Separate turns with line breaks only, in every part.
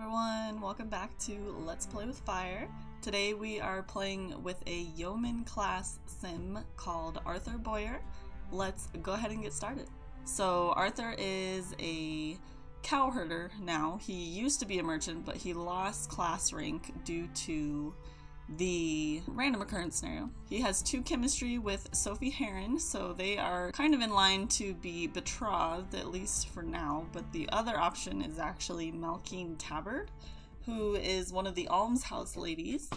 everyone, welcome back to Let's Play with Fire. Today we are playing with a yeoman class sim called Arthur Bowyar. Let's go ahead and get started. So Arthur is a cow herder now. He used to be a merchant, but he lost class rank due to the random occurrence scenario. He has 2 chemistry with Sophie Heron, so they are kind of in line to be betrothed, at least for now, but the other option is actually Malkeen Tabard, who is one of the almshouse ladies,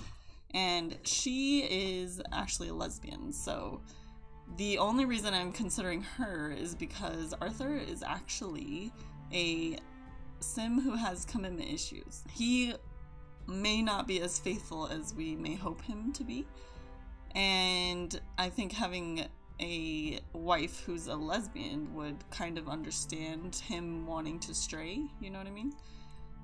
and she is actually a lesbian, so the only reason I'm considering her is because Arthur is actually a sim who has commitment issues. He may not be as faithful as we may hope him to be, and I think having a wife who's a lesbian would kind of understand him wanting to stray, you know what I mean?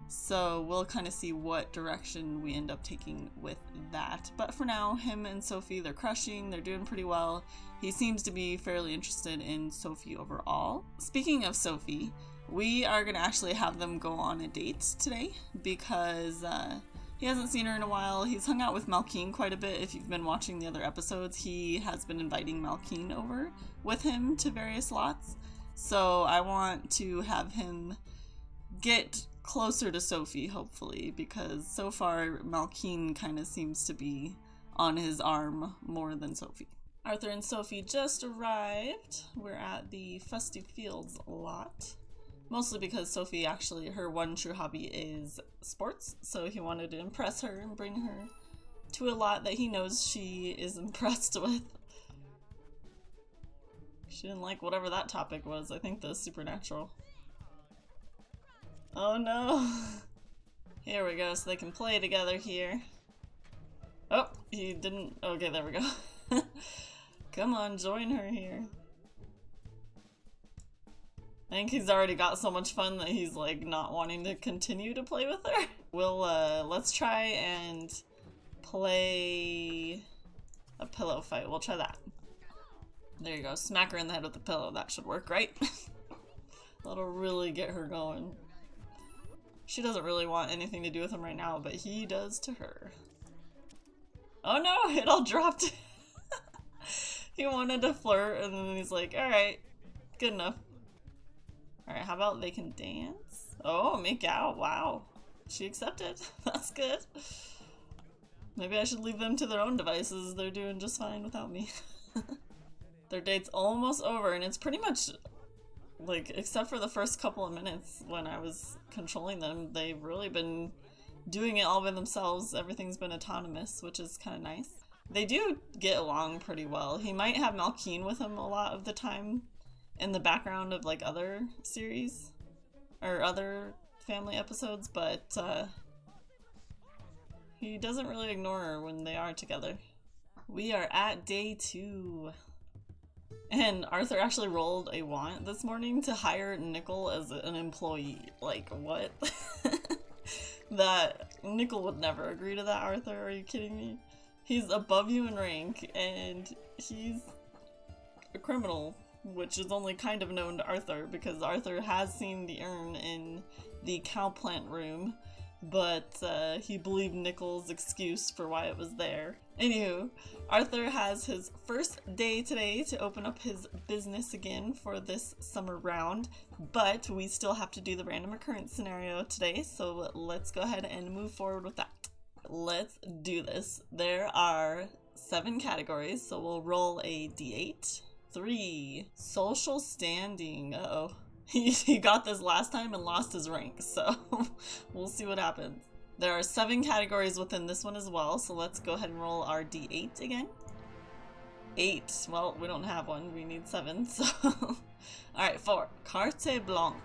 So we'll kind of see what direction we end up taking with that. But for now, him and Sophie, they're crushing, they're doing pretty well. He seems to be fairly interested in Sophie overall. Speaking of Sophie, we are going to actually have them go on a date today because he hasn't seen her in a while. He's hung out with Malkeen quite a bit. If you've been watching the other episodes, he has been inviting Malkeen over with him to various lots. So I want to have him get closer to Sophie, hopefully, because so far Malkeen kind of seems to be on his arm more than Sophie. Arthur and Sophie just arrived. We're at the Fusty Fields lot. Mostly because Sophie actually, her one true hobby is sports, so he wanted to impress her and bring her to a lot that he knows she is impressed with. She didn't like whatever that topic was, I think the supernatural. Oh no! Here we go, so they can play together here. Oh, he didn't. Okay, there we go. Come on, join her here. I think he's already got so much fun that he's like not wanting to continue to play with her. We'll let's try and play a pillow fight. We'll try that. There you go. Smack her in the head with the pillow. That should work, right? That'll really get her going. She doesn't really want anything to do with him right now, but he does to her. Oh no, it all dropped. He wanted to flirt and then he's like, alright, good enough. Alright, how about they can dance? Oh, make out. Wow. She accepted. That's good. Maybe I should leave them to their own devices. They're doing just fine without me. Their date's almost over, and it's pretty much, like, except for the first couple of minutes when I was controlling them, they've really been doing it all by themselves. Everything's been autonomous, which is kind of nice. They do get along pretty well. He might have Malkeen with him a lot of the time, in the background of like other series or other family episodes, but he doesn't really ignore her when they are together. We are at day 2, and Arthur actually rolled a want this morning to hire Nickel as an employee. Like, what? That Nickel would never agree to that, Arthur. Are you kidding me? He's above you in rank and he's a criminal, which is only kind of known to Arthur because Arthur has seen the urn in the cow plant room, but he believed Nickel's excuse for why it was there. Anywho, Arthur has his first day today to open up his business again for this summer round, but we still have to do the random occurrence scenario today, so let's go ahead and move forward with that. Let's do this. There are 7 categories, so we'll roll a d8. 3. Social standing. Uh-oh. He got this last time and lost his rank, so we'll see what happens. There are 7 categories within this one as well, so let's go ahead and roll our d8 again. 8. Well, we don't have one. We need 7, so... Alright, 4. Carte blanche.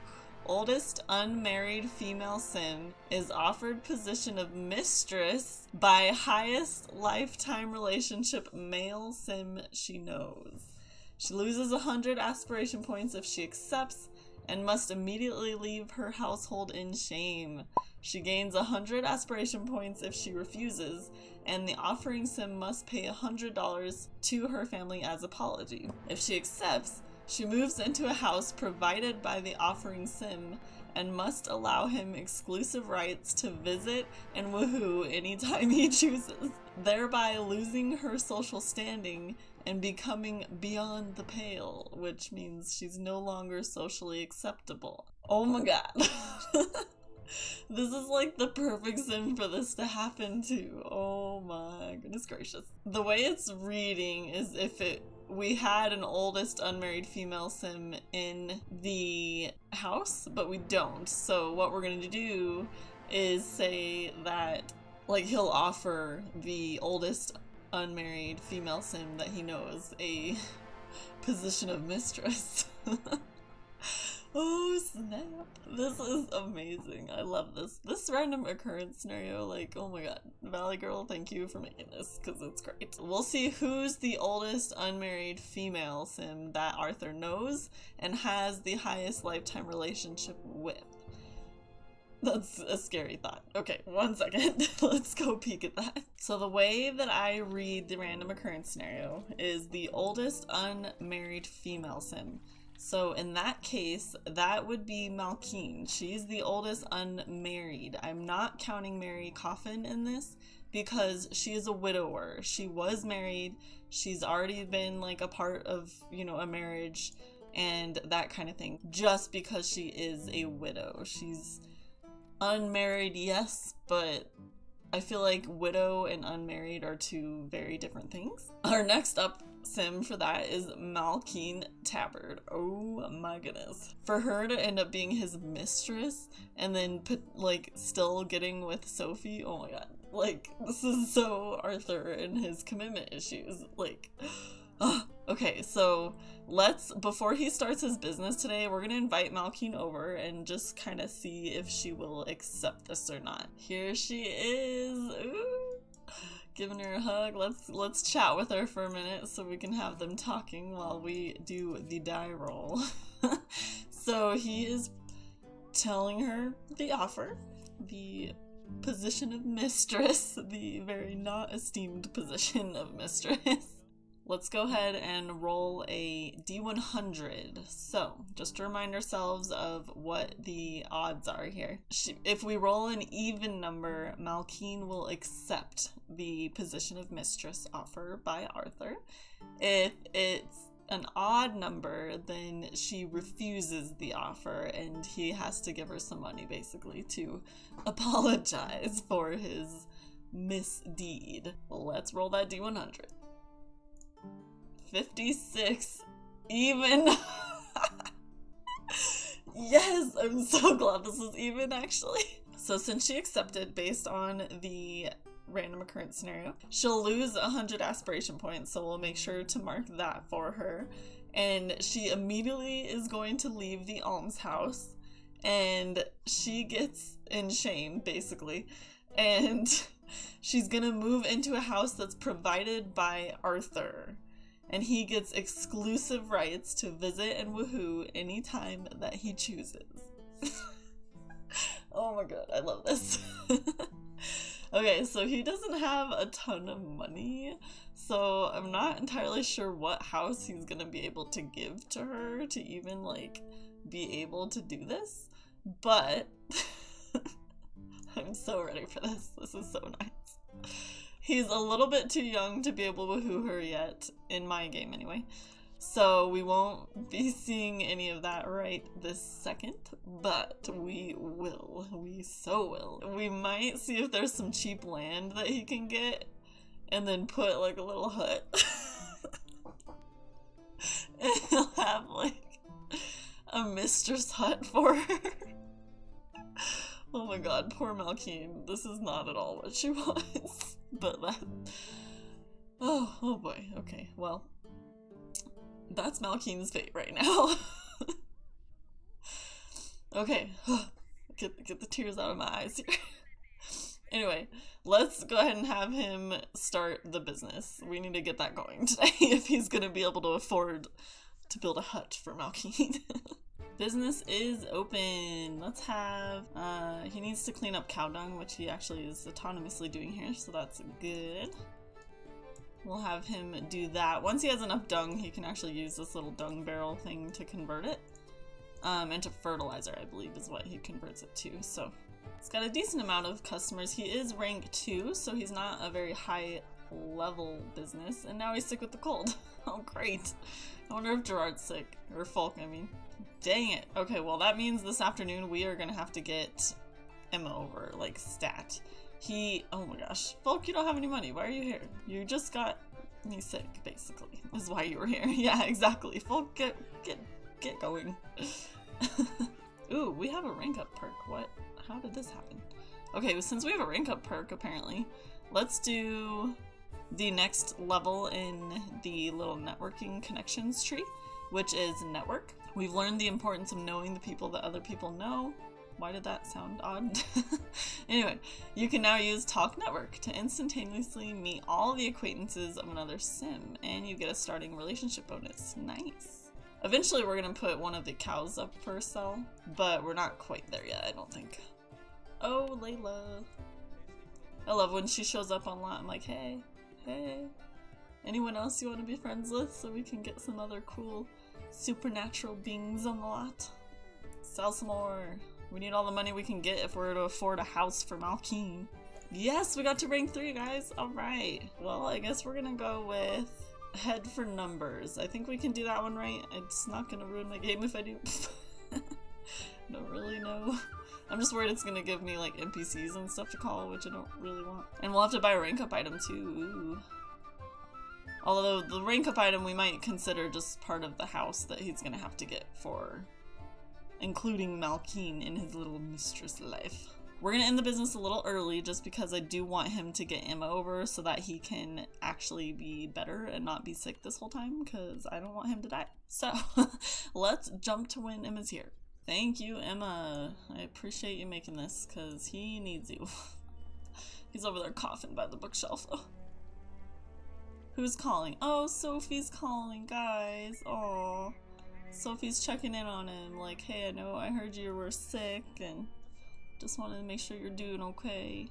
Oldest unmarried female sim is offered position of mistress by highest lifetime relationship male sim she knows. She loses 100 aspiration points if she accepts and must immediately leave her household in shame. She gains 100 aspiration points if she refuses, and the offering sim must pay $100 to her family as apology. If she accepts, she moves into a house provided by the offering sim and must allow him exclusive rights to visit and woohoo anytime he chooses, thereby losing her social standing and becoming beyond the pale, which means she's no longer socially acceptable. Oh my god. This is like the perfect sim for this to happen to. Oh my goodness gracious. The way it's reading is if we had an oldest unmarried female sim in the house, but we don't. So what we're going to do is say that like he'll offer the oldest unmarried female sim that he knows a position of mistress. Oh snap. This is amazing. I love this. This random occurrence scenario, like, oh my god. Valley Girl, thank you for making this, because it's great. We'll see who's the oldest unmarried female sim that Arthur knows and has the highest lifetime relationship with. That's a scary thought. Okay, 1 second. Let's go peek at that. So the way that I read the random occurrence scenario is the oldest unmarried female sim. So in that case, that would be Malkine. She's the oldest unmarried. I'm not counting Mary Coffin in this because she is a widower. She was married. She's already been like a part of, you know, a marriage and that kind of thing. Just because she is a widow. She's unmarried, yes, but I feel like widow and unmarried are two very different things. Our next up sim for that is Malkine Tabard. Oh my goodness. For her to end up being his mistress and then like still getting with Sophie, oh my god. Like, this is so Arthur and his commitment issues. Like, okay, so before he starts his business today, we're gonna invite Malkine over and just kind of see if she will accept this or not. Here she is. Ooh. Giving her a hug. Let's chat with her for a minute so we can have them talking while we do the die roll. So he is telling her the offer, the position of mistress, the very not esteemed position of mistress. Let's go ahead and roll a D100. So, just to remind ourselves of what the odds are here. If we roll an even number, Malkine will accept the position of mistress offer by Arthur. If it's an odd number, then she refuses the offer and he has to give her some money, basically, to apologize for his misdeed. Let's roll that D100. 56 even. Yes, I'm so glad this is even, actually. So since she accepted based on the random occurrence scenario, she'll lose 100 aspiration points, so we'll make sure to mark that for her. And she immediately is going to leave the almshouse, and she gets in shame, basically, and she's gonna move into a house that's provided by Arthur. And he gets exclusive rights to visit and woohoo anytime that he chooses. Oh my god, I love this. Okay, so he doesn't have a ton of money, so I'm not entirely sure what house he's gonna be able to give to her to even, like, be able to do this, but I'm so ready for this. This is so nice. He's a little bit too young to be able to woohoo her yet, in my game anyway. So we won't be seeing any of that right this second, but we will. We so will. We might see if there's some cheap land that he can get, and then put like a little hut. And he'll have like a mistress hut for her. Oh my god, poor Malkine. This is not at all what she wants. But that... Oh boy. Okay, well. That's Malkine's fate right now. Okay. Get the tears out of my eyes here. Anyway, let's go ahead and have him start the business. We need to get that going today if he's going to be able to afford to build a hut for Malkine. Business is open. Let's have, he needs to clean up cow dung, which he actually is autonomously doing here, so that's good. We'll have him do that. Once he has enough dung, he can actually use this little dung barrel thing to convert it. into fertilizer, I believe is what he converts it to. So it's got a decent amount of customers. He is rank 2, so he's not a very high level business, and now he's sick with the cold. Oh great. I wonder if Gerard's sick, or Folk, I mean. Dang it. Okay, well that means this afternoon we are gonna have to get Emma over, like, stat. Oh my gosh. Folk, you don't have any money. Why are you here? You just got me sick, basically, is why you were here. Yeah, exactly. Folk, get going. Ooh, we have a rank up perk. What? How did this happen? Okay, well, since we have a rank up perk, apparently, let's do the next level in the little networking connections tree, which is network. We've learned the importance of knowing the people that other people know. Why did that sound odd? Anyway, you can now use Talk Network to instantaneously meet all the acquaintances of another sim, and you get a starting relationship bonus. Nice. Eventually we're gonna put one of the cows up for sale, but we're not quite there yet, I don't think. Oh, Layla. I love when she shows up on lot. I'm like, hey, anyone else you want to be friends with so we can get some other cool supernatural beings on the lot? Sell some more. We need all the money we can get if we're to afford a house for Malkeen. Yes, we got to rank 3, guys. Alright. Well, I guess we're gonna go with head for numbers. I think we can do that one right. It's not gonna ruin my game if I do. Don't really know. I'm just worried it's gonna give me like NPCs and stuff to call, which I don't really want. And we'll have to buy a rank up item too. Ooh. Although the rank up item we might consider just part of the house that he's gonna have to get for including Malkeen in his little mistress life. We're gonna end the business a little early just because I do want him to get Emma over so that he can actually be better and not be sick this whole time, because I don't want him to die. So let's jump to when Emma's here. Thank you, Emma. I appreciate you making this because he needs you. He's over there coughing by the bookshelf. Oh. Who's calling? Oh, Sophie's calling, guys. Oh. Sophie's checking in on him, like, hey, I heard you were sick and just wanted to make sure you're doing okay.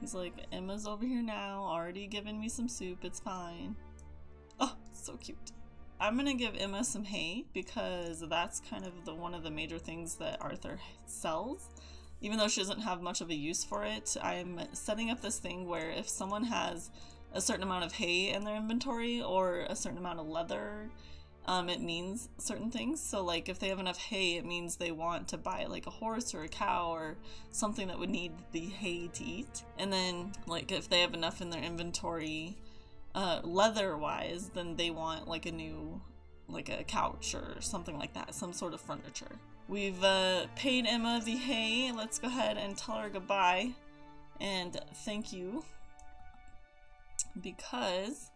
He's like, Emma's over here now, already giving me some soup, it's fine. Oh, so cute. I'm gonna give Emma some hay because that's kind of one of the major things that Arthur sells. Even though she doesn't have much of a use for it, I'm setting up this thing where if someone has a certain amount of hay in their inventory or a certain amount of leather, it means certain things. So like if they have enough hay, it means they want to buy like a horse or a cow or something that would need the hay to eat. And then like if they have enough in their inventory leather wise, then they want like a couch or something like that, some sort of furniture. We've paid Emma the hay. Let's go ahead and tell her goodbye and thank you, because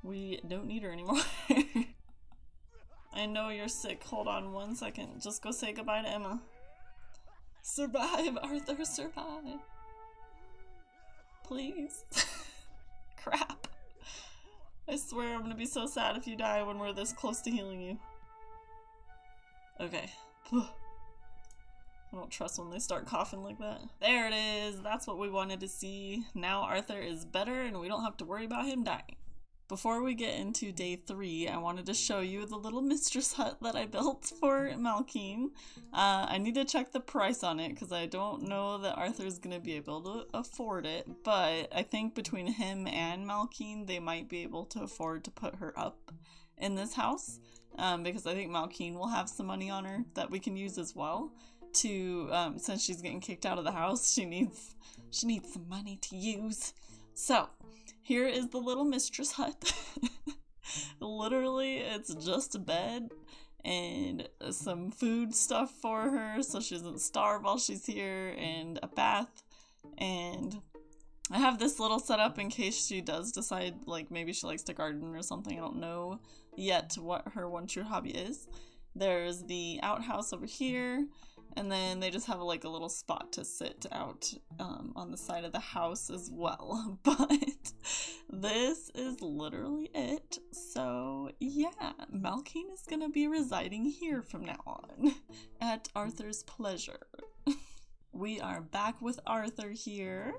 we don't need her anymore. I know you're sick. Hold on one second. Just go say goodbye to Emma. Survive, Arthur, survive. Please. Crap. I swear I'm gonna be so sad if you die when we're this close to healing you. Okay. I don't trust when they start coughing like that. There it is. That's what we wanted to see. Now Arthur is better and we don't have to worry about him dying. Before we get into day 3, I wanted to show you the little mistress hut that I built for Malkeen. I need to check the price on it because I don't know that Arthur's going to be able to afford it, but I think between him and Malkeen, they might be able to afford to put her up in this house, because I think Malkeen will have some money on her that we can use as well to, since she's getting kicked out of the house, she needs some money to use. So here is the little mistress hut. Literally, it's just a bed and some food stuff for her so she doesn't starve while she's here, and a bath. And I have this little setup in case she does decide, like, maybe she likes to garden or something. I don't know yet what her one true hobby is. There's the outhouse over here. And then they just have like a little spot to sit out on the side of the house as well. But this is literally it. So yeah, Malkeen is gonna be residing here from now on at Arthur's pleasure. We are back with Arthur here.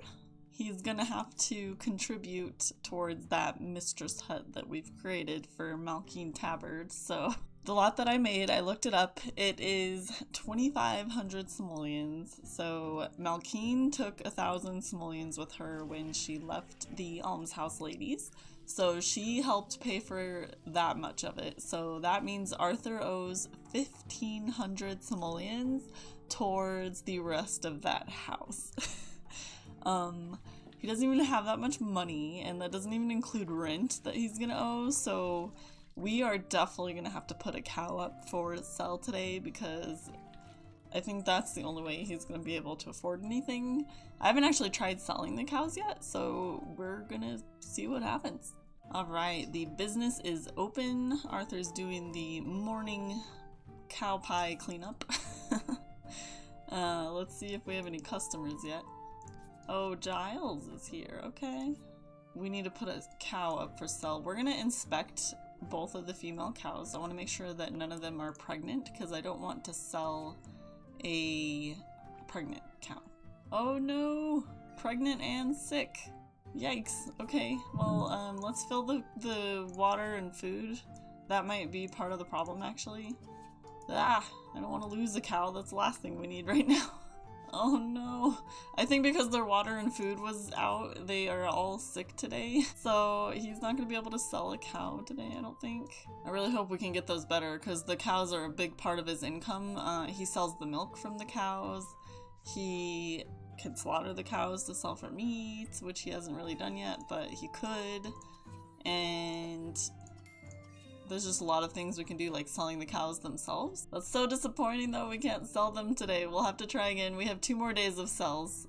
He's gonna have to contribute towards that mistress hut that we've created for Malkeen Tabard. So The lot that I made, I looked it up. It is 2,500 simoleons. So Malkeen took 1,000 simoleons with her when she left the almshouse ladies. So she helped pay for that much of it. So that means Arthur owes 1,500 simoleons towards the rest of that house. He doesn't even have that much money, and that doesn't even include rent that he's gonna owe, so we are definitely gonna have to put a cow up for sale today because I think that's the only way he's gonna be able to afford anything. I haven't actually tried selling the cows yet, so we're gonna see what happens. Alright, the business is open. Arthur's doing the morning cow pie cleanup. Let's see if we have any customers yet. Oh, Giles is here, okay. We need to put a cow up for sale. We're gonna inspect both of the female cows. I want to make sure that none of them are pregnant because I don't want to sell a pregnant cow. Oh no! Pregnant and sick. Yikes. Okay, well, let's fill the water and food. That might be part of the problem, actually. Ah, I don't want to lose a cow. That's the last thing we need right now. Oh no. I think because their water and food was out, they are all sick today. So he's not going to be able to sell a cow today, I don't think. I really hope we can get those better because the cows are a big part of his income. He sells the milk from the cows. He can slaughter the cows to sell for meat, which he hasn't really done yet, but he could. And there's just a lot of things we can do, like selling the cows themselves. That's so disappointing though, we can't sell them today. We'll have to try again. We have 2 more days of sells,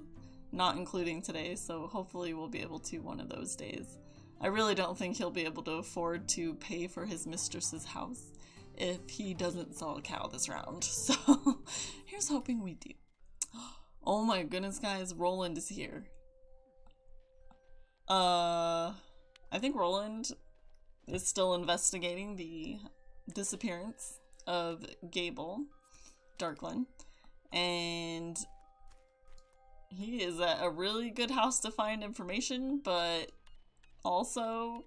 not including today, so hopefully we'll be able to one of those days. I really don't think he'll be able to afford to pay for his mistress's house if he doesn't sell a cow this round. So here's hoping we do. Oh my goodness, guys, Roland is here. I think Roland is still investigating the disappearance of Gable Darklin, and he is at a really good house to find information, but also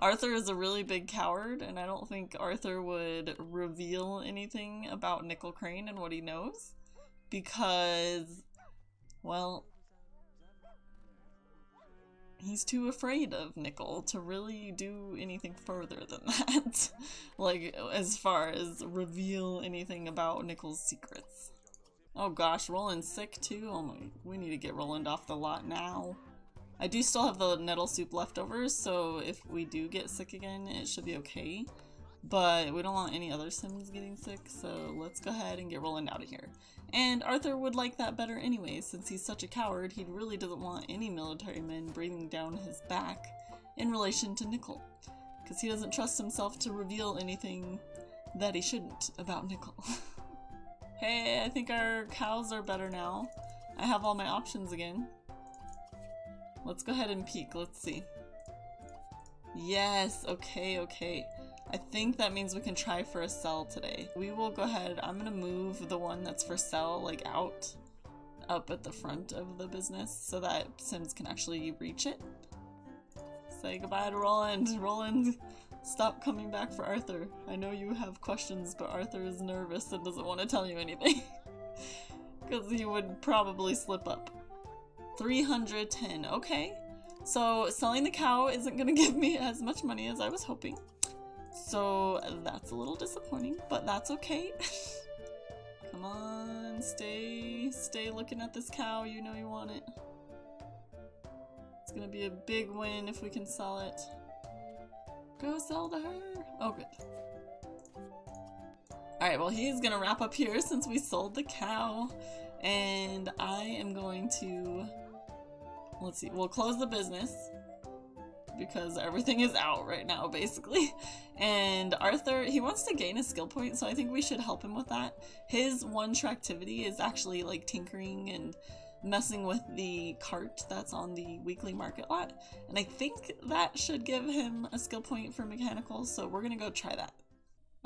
Arthur is a really big coward, and I don't think Arthur would reveal anything about Nickel Crane and what he knows because, well, he's too afraid of Nickel to really do anything further than that. Like, as far as reveal anything about Nickel's secrets. Oh gosh, Roland's sick too? Oh my, we need to get Roland off the lot now. I do still have the nettle soup leftovers, so if we do get sick again, it should be okay. But we don't want any other Sims getting sick, so let's go ahead and get Roland out of here. And Arthur would like that better anyway, since he's such a coward, he really doesn't want any military men breathing down his back in relation to Nickel. Because he doesn't trust himself to reveal anything that he shouldn't about Nickel. Hey, I think our cows are better now. I have all my options again. Let's go ahead and peek, let's see. Yes, okay. I think that means we can try for a sell today. We will go ahead, I'm gonna move the one that's for sell, like, out, up at the front of the business so that Sims can actually reach it. Say goodbye to Roland. Roland, stop coming back for Arthur. I know you have questions, but Arthur is nervous and doesn't want to tell you anything. Because he would probably slip up. 310, okay. So selling the cow isn't gonna give me as much money as I was hoping. So that's a little disappointing, but that's okay. Come on, stay looking at this cow, you know you want it. It's gonna be a big win if we can sell it. Go sell to her. Oh, good. Alright, well, he's gonna wrap up here since we sold the cow. And I am going to, let's see, we'll close the business because everything is out right now, basically. And Arthur, he wants to gain a skill point, so I think we should help him with that. His one true activity is actually like tinkering and messing with the cart that's on the weekly market lot. And I think that should give him a skill point for mechanical, so we're gonna go try that.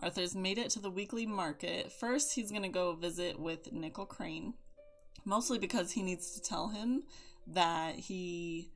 Arthur's made it to the weekly market. First, he's gonna go visit with Nickel Crane, mostly because he needs to tell him that he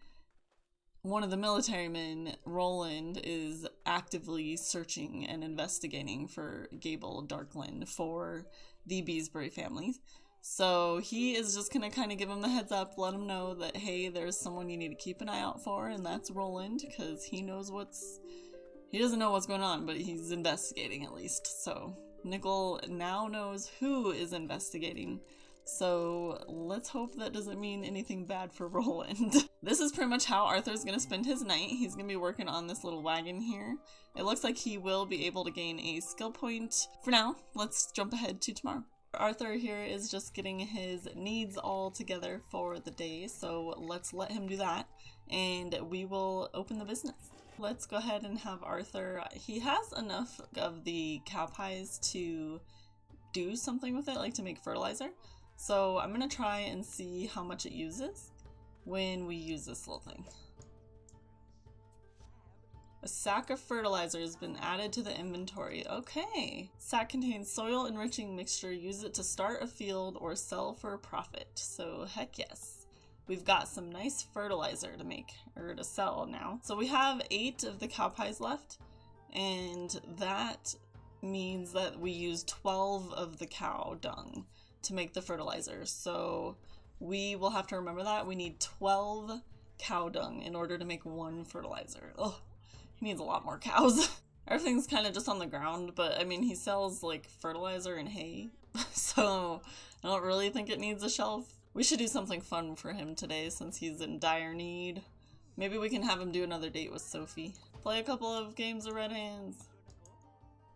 one of the military men, Roland, is actively searching and investigating for Gable Darkland for the Beesbury family. So he is just gonna kind of give him the heads up, let him know that, hey, there's someone you need to keep an eye out for, and that's Roland, because he doesn't know what's going on, but he's investigating at least. So Nickel now knows who is investigating. So let's hope that doesn't mean anything bad for Roland. This is pretty much how Arthur's gonna spend his night. He's gonna be working on this little wagon here. It looks like he will be able to gain a skill point. For now, let's jump ahead to tomorrow. Arthur here is just getting his needs all together for the day, so let's let him do that, and we will open the business. Let's go ahead and have Arthur, he has enough of the cow pies to do something with it, like to make fertilizer. So I'm gonna try and see how much it uses when we use this little thing. A sack of fertilizer has been added to the inventory. Okay. Sack contains soil enriching mixture. Use it to start a field or sell for a profit. So heck yes. We've got some nice fertilizer to make, or to sell now. So we have 8 of the cow pies left, and that means that we use 12 of the cow dung to make the fertilizer. So we will have to remember that. We need 12 cow dung in order to make 1 fertilizer. Ugh. He needs a lot more cows. Everything's kind of just on the ground, but I mean, he sells like fertilizer and hay, so I don't really think it needs a shelf. We should do something fun for him today since he's in dire need. Maybe we can have him do another date with Sophie. Play a couple of games of Red Hands.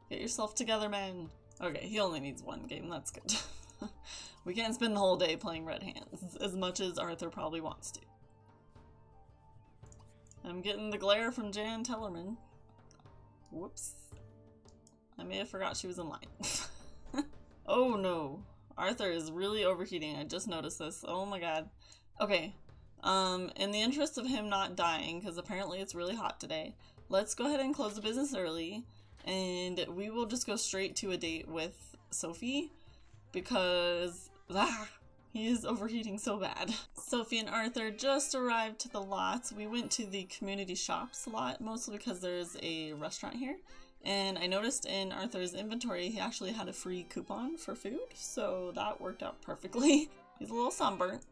Get yourself together, man. Okay, he only needs 1 game, that's good. We can't spend the whole day playing Red Hands, as much as Arthur probably wants to. I'm getting the glare from Jan Tellerman. Whoops. I may have forgot she was in line. Oh no. Arthur is really overheating. I just noticed this. Oh my god. Okay. In the interest of him not dying, because apparently it's really hot today, let's go ahead and close the business early, and we will just go straight to a date with Sophie, because he is overheating so bad. Sophie and Arthur just arrived to the lots. We went to the community shops lot, mostly because there's a restaurant here. And I noticed in Arthur's inventory, he actually had a free coupon for food, so that worked out perfectly. He's a little sunburnt,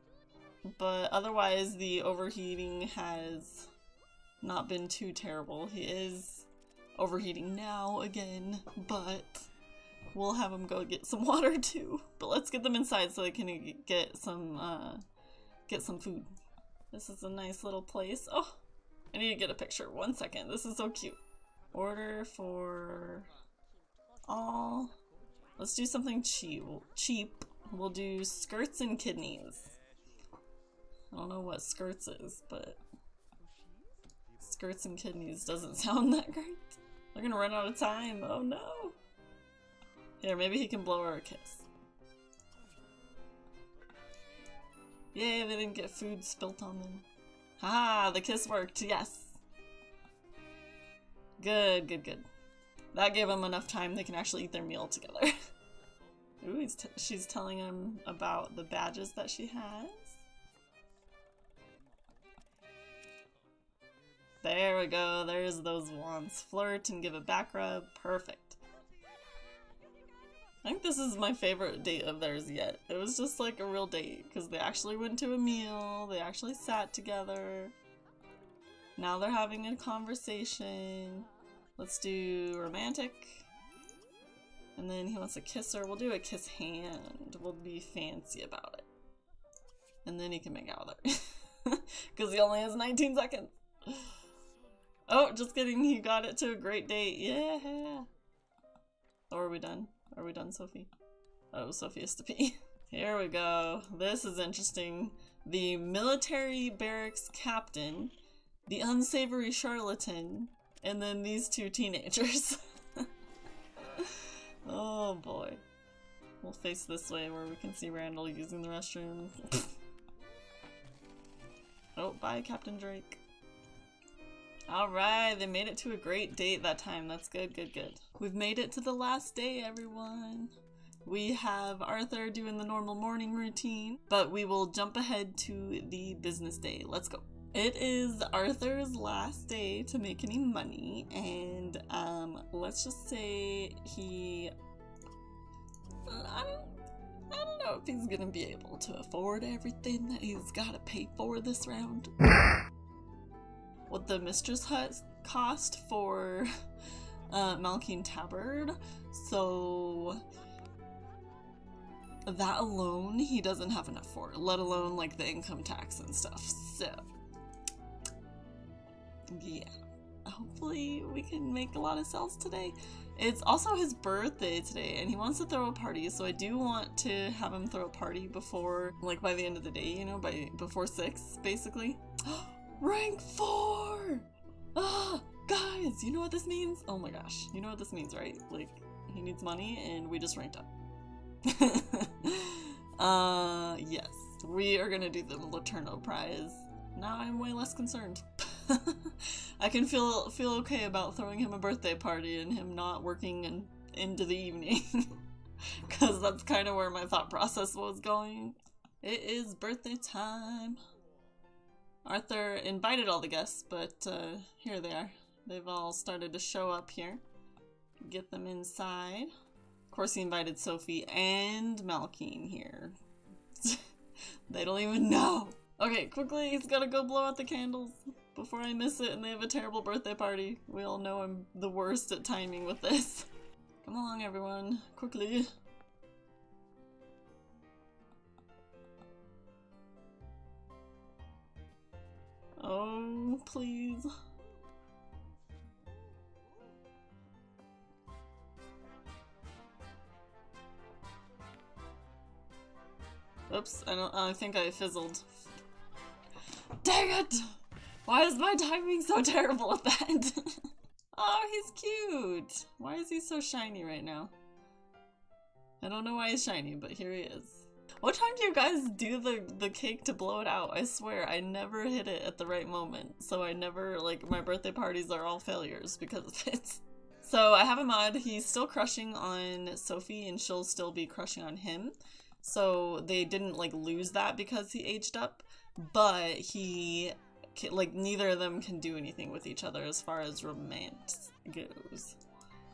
but otherwise the overheating has not been too terrible. He is overheating now again, but we'll have them go get some water too. But let's get them inside so they can get some food. This is a nice little place. Oh, I need to get a picture. 1 second. This is so cute. Order for all. Let's do something cheap. We'll do skirts and kidneys. I don't know what skirts is, but skirts and kidneys doesn't sound that great. They're gonna run out of time. Oh no. Here, maybe he can blow her a kiss. Yay, they didn't get food spilt on them. Haha, the kiss worked, yes. Good, good, good. That gave them enough time they can actually eat their meal together. Ooh, she's telling him about the badges that she has. There we go, there's those wands. Flirt and give a back rub, perfect. I think this is my favorite date of theirs yet. It was just like a real date, because they actually went to a meal, they actually sat together. Now they're having a conversation. Let's do romantic. And then he wants to kiss her. We'll do a kiss hand. We'll be fancy about it. And then he can make out with her. Because he only has 19 seconds. Oh, just kidding. He got it to a great date. Yeah. Oh, are we done? Are we done, Sophie? Oh, Sophie has to pee. Here we go. This is interesting. The military barracks captain, the unsavory charlatan, and then these 2 teenagers. Oh boy. We'll face this way where we can see Randall using the restroom. Oh, bye, Captain Drake. Alright, they made it to a great date that time. That's good, good, good. We've made it to the last day, everyone. We have Arthur doing the normal morning routine, but we will jump ahead to the business day. Let's go. It is Arthur's last day to make any money, and let's just say I don't know if he's gonna be able to afford everything that he's gotta pay for this round. What the Mistress hut cost for Malkine Tabard, so that alone he doesn't have enough for, let alone like the income tax and stuff. So yeah, hopefully we can make a lot of sales today. It's also his birthday today and he wants to throw a party, so I do want to have him throw a party before, like, by the end of the day, you know, before 6 basically. Rank 4! Ah, guys, you know what this means? Oh my gosh, you know what this means, right? Like, he needs money and we just ranked up. Yes, we are gonna do the Laterno prize. Now I'm way less concerned. I can feel okay about throwing him a birthday party and him not working into the evening. Because that's kind of where my thought process was going. It is birthday time. Arthur invited all the guests, but here they are. They've all started to show up here. Get them inside. Of course he invited Sophie and Malkine here. They don't even know. Okay, quickly, he's gotta go blow out the candles before I miss it and they have a terrible birthday party. We all know I'm the worst at timing with this. Come along, everyone, quickly. Oh, please. Oops, I think I fizzled. Dang it! Why is my timing so terrible at that? Oh, he's cute! Why is he so shiny right now? I don't know why he's shiny, but here he is. What time do you guys do the cake to blow it out? I swear, I never hit it at the right moment. So I never, like, my birthday parties are all failures because of it. So I have a mod, he's still crushing on Sophie and she'll still be crushing on him. So they didn't, like, lose that because he aged up, but he, like, neither of them can do anything with each other as far as romance goes.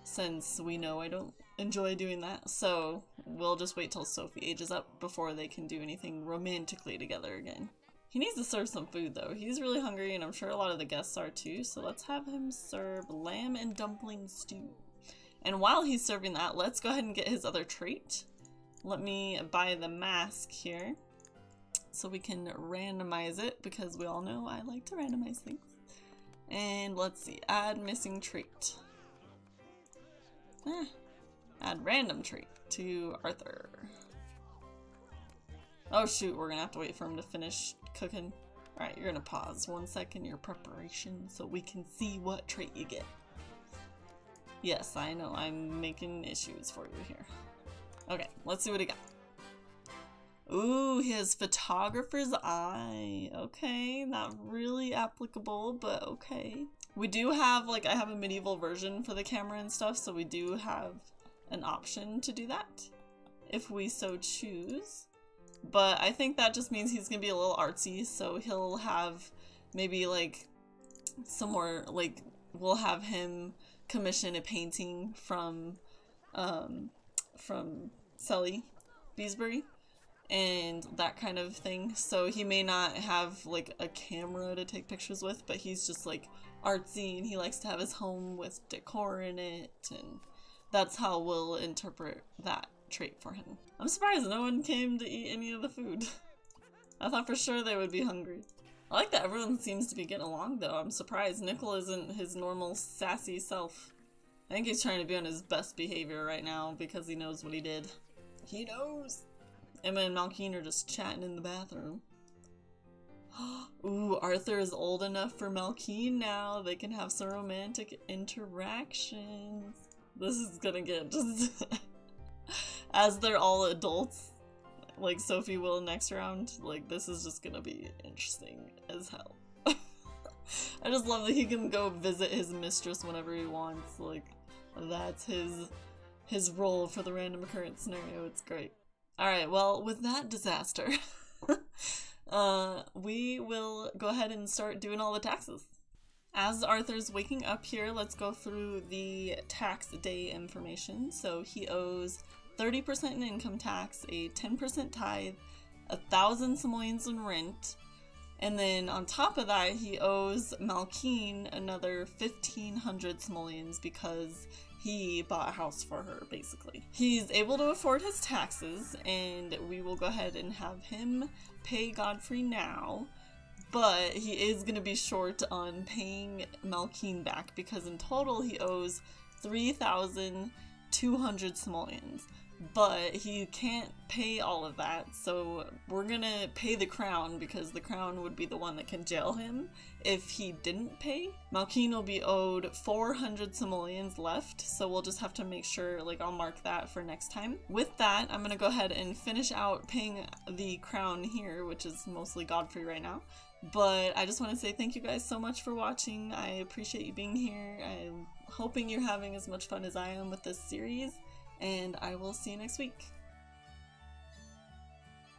Since we know I don't enjoy doing that, so we'll just wait till Sophie ages up before they can do anything romantically together again. He needs to serve some food though. He's really hungry and I'm sure a lot of the guests are too, so let's have him serve lamb and dumpling stew. And while he's serving that, let's go ahead and get his other trait. Let me buy the mask here so we can randomize it because we all know I like to randomize things. And let's see, add missing trait. Add random trait to Arthur. Oh shoot, we're gonna have to wait for him to finish cooking. Alright, you're gonna pause 1 second your preparation so we can see what trait you get. Yes, I know, I'm making issues for you here. Okay, let's see what he got. Ooh, he has photographer's eye. Okay, not really applicable, but okay. We do have, like, I have a medieval version for the camera and stuff, so we do have an option to do that if we so choose. But I think that just means he's gonna be a little artsy, so he'll have maybe, like, some more, like, we'll have him commission a painting from Sully Beesbury and that kind of thing. So he may not have like a camera to take pictures with, but he's just like artsy and he likes to have his home with decor in it, and that's how we'll interpret that trait for him. I'm surprised no one came to eat any of the food. I thought for sure they would be hungry. I like that everyone seems to be getting along though. I'm surprised Nickel isn't his normal sassy self. I think he's trying to be on his best behavior right now because he knows what he did. He knows! Emma and Malkine are just chatting in the bathroom. Ooh, Arthur is old enough for Malkine now. They can have some romantic interactions. This is gonna get just... As they're all adults, like Sophie will next round, like this is just gonna be interesting as hell. I just love that he can go visit his mistress whenever he wants. Like, that's his role for the random occurrence scenario. It's great. Alright, well, with that disaster, we will go ahead and start doing all the taxes. As Arthur's waking up here, let's go through the tax day information. So he owes 30% in income tax, a 10% tithe, 1,000 simoleons in rent, and then on top of that, he owes Malkeen another 1,500 simoleons because he bought a house for her, basically. He's able to afford his taxes, and we will go ahead and have him pay Godfrey now. But he is going to be short on paying Malkeen back because in total he owes 3,200 simoleons. But he can't pay all of that, so we're gonna pay the crown because the crown would be the one that can jail him if he didn't pay. Malkeen will be owed 400 simoleons left, so we'll just have to make sure, like, I'll mark that for next time. With that, I'm gonna go ahead and finish out paying the crown here, which is mostly Godfrey right now. But I just want to say thank you guys so much for watching. I appreciate you being here. I'm hoping you're having as much fun as I am with this series. And I will see you next week.